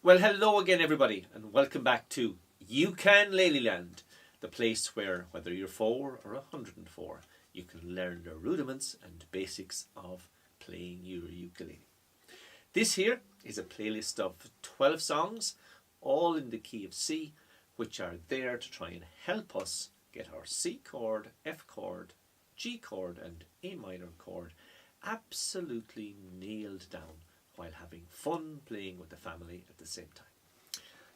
Well, hello again, everybody, and welcome back to Ukulele Land, the place where, whether you're 4 or 104, you can learn the rudiments and basics of playing your ukulele. This here is a playlist of 12 songs, all in the key of C, which are there to try and help us get our C chord, F chord, G chord, and A minor chord absolutely nailed down, while having fun playing with the family at the same time.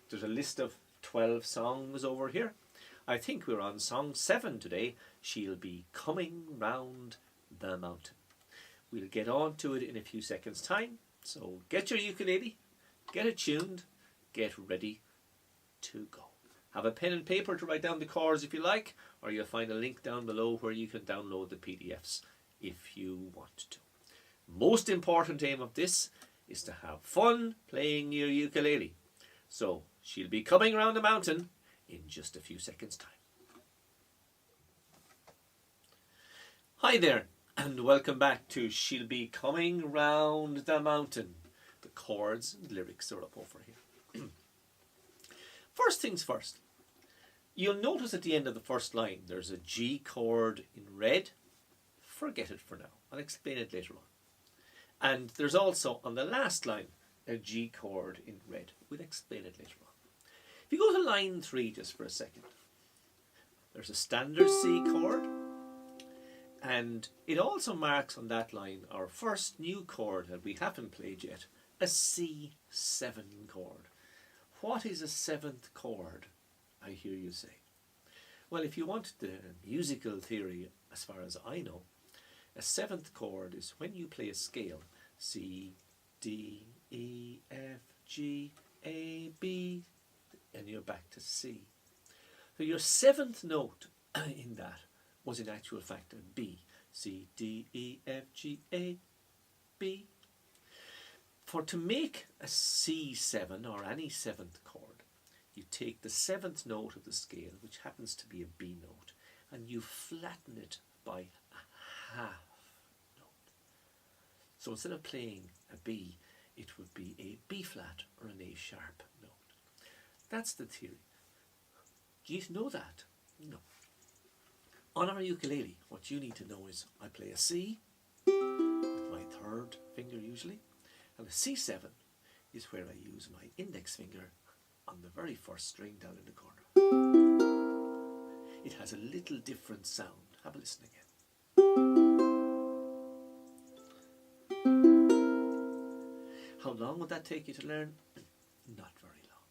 There's a list of 12 songs over here. I think we're on song 7 today. She'll be coming round the mountain. We'll get on to it in a few seconds' time. So get your ukulele, get it tuned, get ready to go. Have a pen and paper to write down the chords if you like, or you'll find a link down below where you can download the PDFs if you want to. Most important aim of this is to have fun playing your ukulele. So she'll be coming round the mountain in just a few seconds' time. Hi there, and welcome back to She'll Be Coming Round the Mountain. The chords and lyrics are up over here. First things first, you'll notice at the end of the first line there's a G chord in red. Forget it for now, I'll explain it later on. And there's also, on the last line, a G chord in red. We'll explain it later on. If you go to line 3 just for a second, there's a standard C chord, and it also marks on that line our first new chord that we haven't played yet, a C7 chord. What is a 7th chord, I hear you say? Well, if you want the musical theory, as far as I know, a 7th chord is when you play a scale, C, D, E, F, G, A, B, and you're back to C. So your 7th note in that was in actual fact a B. C, D, E, F, G, A, B. To make a C7 or any 7th chord, you take the 7th note of the scale, which happens to be a B note, and you flatten it by a half note. So instead of playing a B, it would be a B flat or an A sharp note. That's the theory. Do you know that? No. On our ukulele, what you need to know is I play a C with my 3rd finger usually, and a C7 is where I use my index finger on the very first string down in the corner. It has a little different sound. Have a listen again. How long would that take you to learn? Not very long.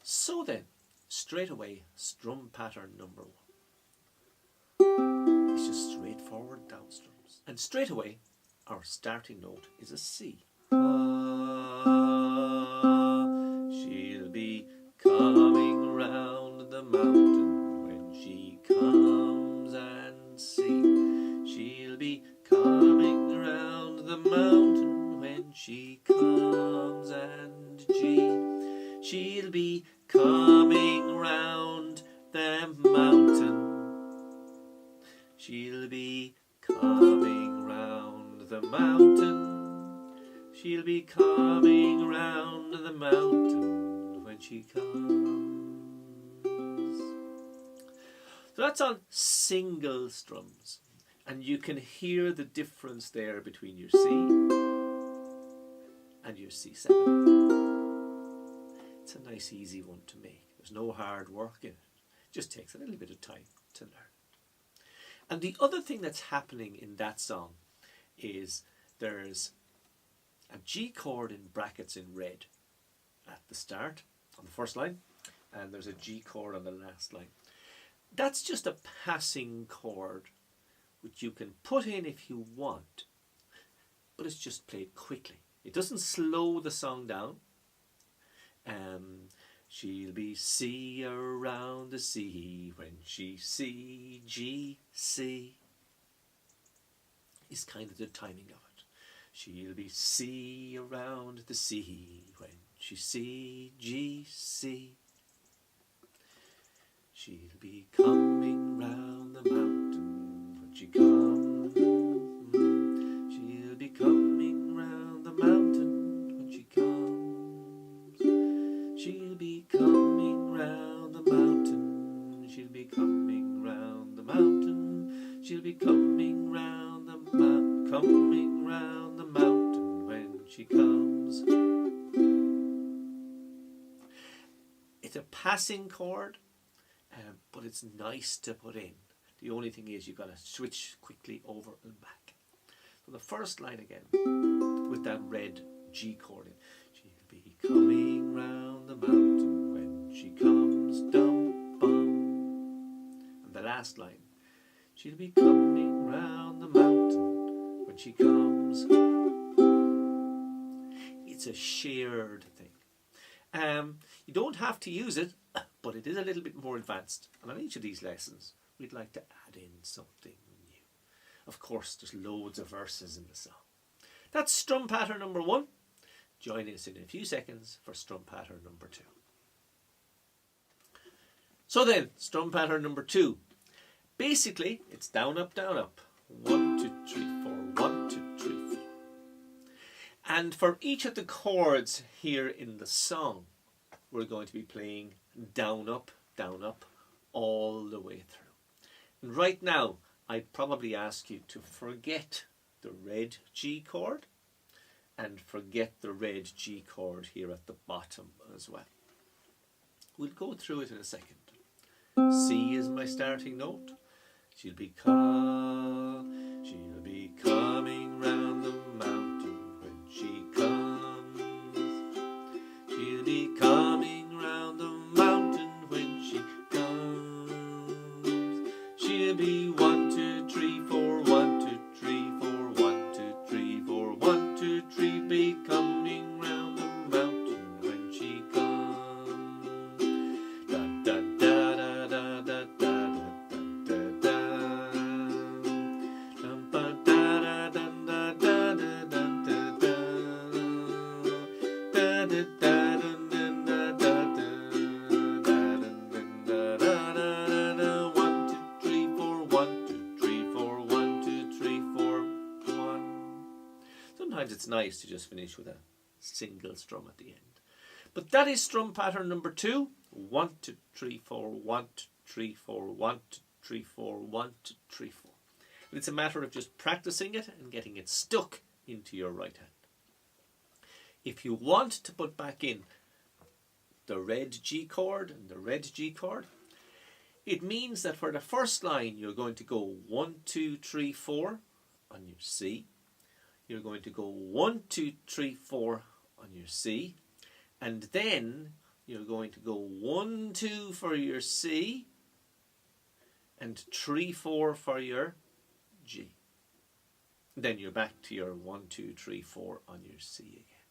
So then, straight away, strum pattern number 1. It's just straightforward down strums. And straight away, our starting note is a C. She'll be coming round the mountain when she comes and see. She'll be coming round the mountain when she comes and G. She'll be coming round the mountain. She'll be coming round the mountain. She'll be coming round the mountain when she comes. So that's on single strums. And you can hear the difference there between your C and your C7. It's a nice easy one to make. There's no hard work in it. It just takes a little bit of time to learn. And the other thing that's happening in that song is there's a G chord in brackets in red at the start on the first line, and there's a G chord on the last line. That's just a passing chord which you can put in if you want, but it's just played quickly. It doesn't slow the song down. She'll be C around the sea when she see G, C is kind of the timing of it. She'll be C around the sea when she see G, C. She'll be coming round the mountain when she comes. She'll be coming round the mountain when she comes. comes. It's a passing chord, but it's nice to put in. The only thing is you've got to switch quickly over and back. So the first line again, with that red G chord in. She'll be coming round the mountain when she comes, dum bum. And the last line, she'll be coming round the mountain when she comes. It's a shared thing. You don't have to use it, but it is a little bit more advanced. And on each of these lessons, we'd like to add in something new. Of course, there's loads of verses in the song. That's strum pattern number 1. Join us in a few seconds for strum pattern number 2. So then, strum pattern number 2. Basically, it's down, up, down, up. 1, 2, 3, 4. 1, 2, 3, 4. And for each of the chords here in the song, we're going to be playing down, up, all the way through. And right now, I'd probably ask you to forget the red G chord and forget the red G chord here at the bottom as well. We'll go through it in a second. C is my starting note. She'll be coming round the mountain when she comes. She'll be coming round the mountain when she comes. She'll be 1, 2, 3, 4, 1, 2, 3, 4, 1, 2, 3, 4, 1, 2, 3, be coming round the mountain when she comes. Da da da da da da da da da da da da da da da da. Sometimes it's nice to just finish with a single strum at the end. But that is strum pattern number 2. 1, 2, 3, 4, 1, 2, 3, 4, 1, 2, 3, 4, 1, 2, 3, 4. And it's a matter of just practicing it and getting it stuck into your right hand. If you want to put back in the red G chord and the red G chord, it means that for the first line you're going to go 1, 2, 3, 4 on your C. You're going to go 1, 2, 3, 4 on your C, and then you're going to go 1, 2 for your C and 3, 4 for your G. Then you're back to your 1, 2, 3, 4 on your C again.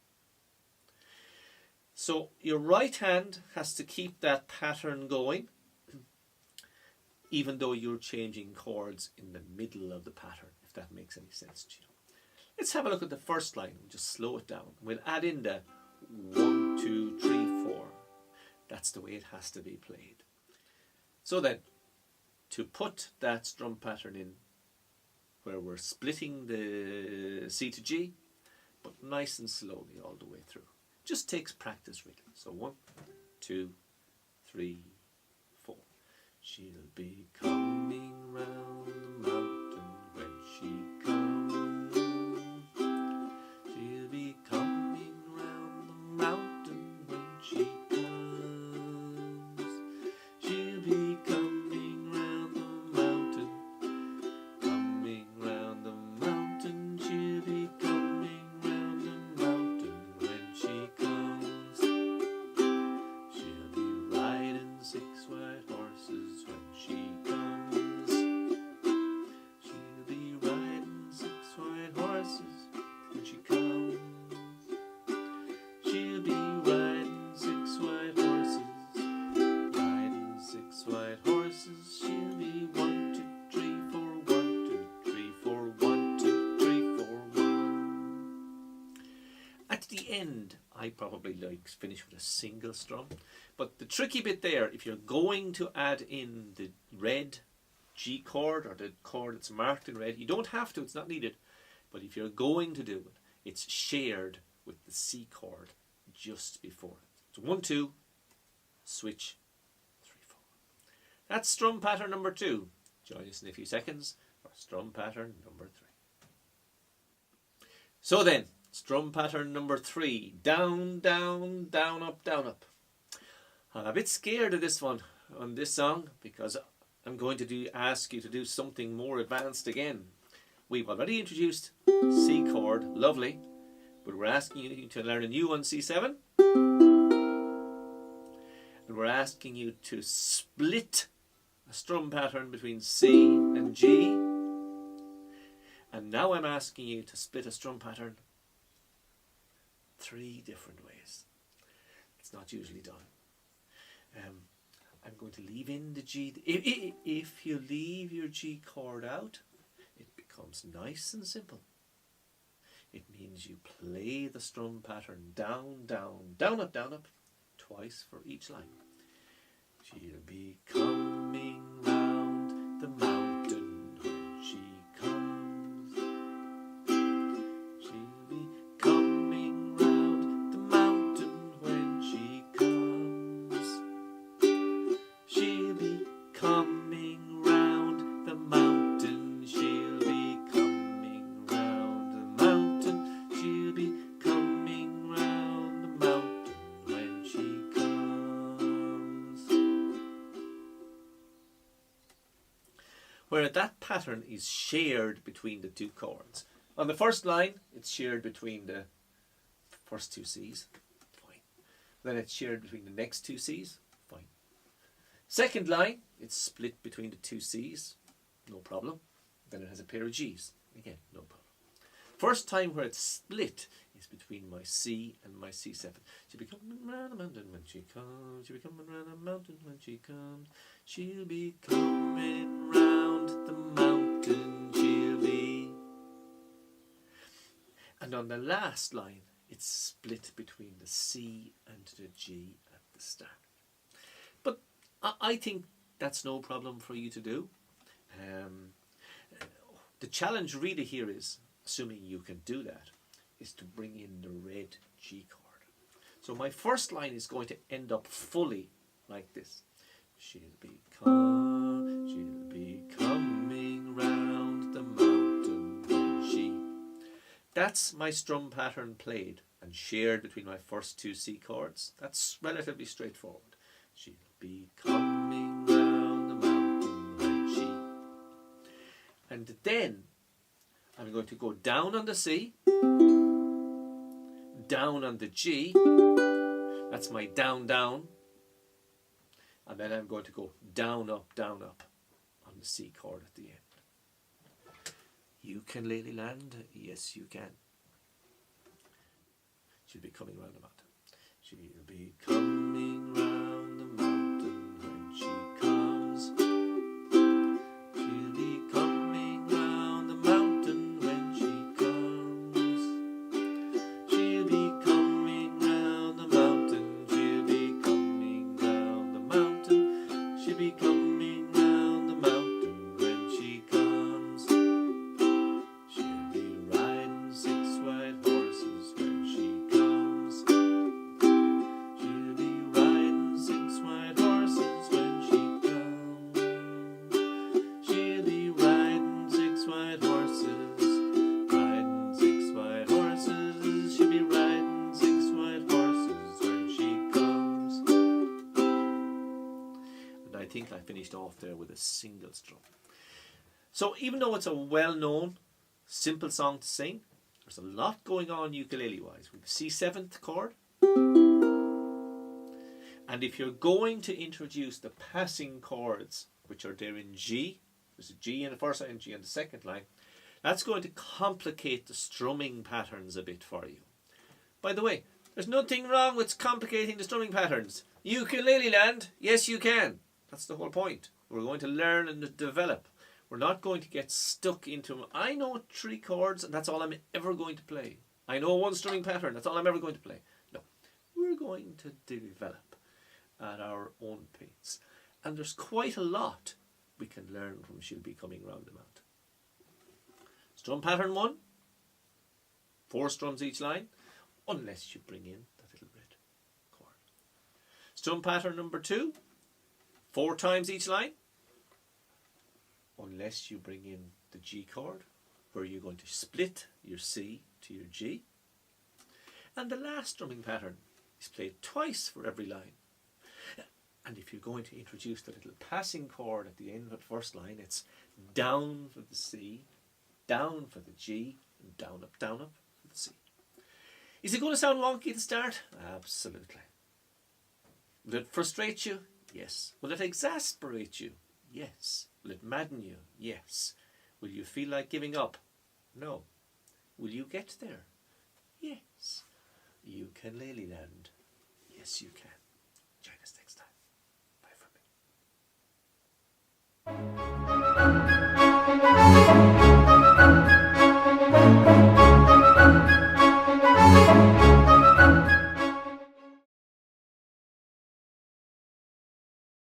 So your right hand has to keep that pattern going, even though you're changing chords in the middle of the pattern, if that makes any sense to you. Let's have a look at the first line. We'll just slow it down. We'll add in the 1, 2, 3, 4. That's the way it has to be played. So then, to put that strum pattern in where we're splitting the C to G, but nice and slowly all the way through. Just takes practice really. So 1, 2, 3, 4. She'll be coming round the mountain when she comes. She'll be coming round the mountain when she comes. She'll be coming round the mountain. Coming round the mountain. She'll be coming round the mountain when she comes. She'll be riding 6 white horses when she comes. She'll be riding 6 white horses when she comes. She'll be riding 6 white horses. Riding 6 white horses. She'll be 1, 2, 3, 4, 1, 2, 3, 4, 1, 2, 3, 4, 1. At the end, I probably like to finish with a single strum. But the tricky bit there, if you're going to add in the red G chord or the chord that's marked in red, you don't have to, it's not needed. But if you're going to do it, it's shared with the C chord just before it. So 1, 2, switch, 3, 4. That's strum pattern number 2. Join us in a few seconds for strum pattern number 3. So then, Strum pattern number 3. Down, down, down, up, down, up. I'm a bit scared of this one on this song because I'm going to ask you to do something more advanced again. We've already introduced C chord, lovely, but we're asking you to learn a new one, C7. And we're asking you to split a strum pattern between C and G. And now I'm asking you to split a strum pattern 3 different ways. It's not usually done. I'm going to leave in the G. If you leave your G chord out, it becomes nice and simple. It means you play the strum pattern down, down, down, up, twice for each line. She'll be coming round the mountain when she comes. She'll be coming round the mountain when she comes. She'll be coming round the mountain. She'll be coming round the mountain. She'll be coming round the mountain when she comes. Where that pattern is shared between the 2 chords. On the first line, it's shared between the first 2 C's. Fine. Then it's shared between the next 2 C's. Fine. Second line, it's split between the 2 C's. No problem. Then it has a pair of G's. Again, no problem. First time where it's split is between my C and my C7. She'll be coming round the mountain when she comes. She'll be coming round the mountain when she comes. She'll be coming round the mountain. She'll be. And on the last line, it's split between the C and the G at the start. But I think that's no problem for you to do. The challenge really here is, assuming you can do that, is to bring in the red G chord. So my first line is going to end up fully like this. She'll be coming round the mountain when she. That's my strum pattern played and shared between my first 2 C chords. That's relatively straightforward. She'll be coming round the mountain when she. And then I'm going to go down on the C, down on the G, that's my down, down, and then I'm going to go down, up on the C chord at the end. Ukulele land, yes you can. She'll be coming round the mountain. She'll be coming round the mountain when she comes. She'll be coming round the mountain when she comes. She'll be coming round the mountain. She'll be coming round the mountain. She'll be coming round the mountain when she comes. She'll be riding 6 white horses when she comes. She'll be riding 6 white horses when she comes. She'll be riding 6 white horses, riding 6 white horses. She'll be riding 6 white horses when she comes. And I think I finished off there with a single strum. So even though it's a well-known, simple song to sing, there's a lot going on ukulele-wise. With the C7th chord. And if you're going to introduce the passing chords, which are there in G, there's a G in the first line and G in the second line, that's going to complicate the strumming patterns a bit for you. By the way, there's nothing wrong with complicating the strumming patterns. Ukulele land, yes you can. That's the whole point. We're going to learn and develop. We're not going to get stuck into, I know 3 chords and that's all I'm ever going to play. I know 1 strumming pattern, that's all I'm ever going to play. No, we're going to develop at our own pace. And there's quite a lot we can learn from She'll Be Coming Round the Mountain. Strum pattern 1, 4 strums each line, unless you bring in that little red chord. Strum pattern number 2, 4 times each line, unless you bring in the G chord, where you're going to split your C to your G. And the last strumming pattern is played twice for every line. And if you're going to introduce the little passing chord at the end of the first line, it's down for the C, down for the G, and down up for the C. Is it going to sound wonky at the start? Absolutely. Will it frustrate you? Yes. Will it exasperate you? Yes. Will it madden you? Yes. Will you feel like giving up? No. Will you get there? Yes. Ukulele land. Yes, you can. Join us next time. Bye from me.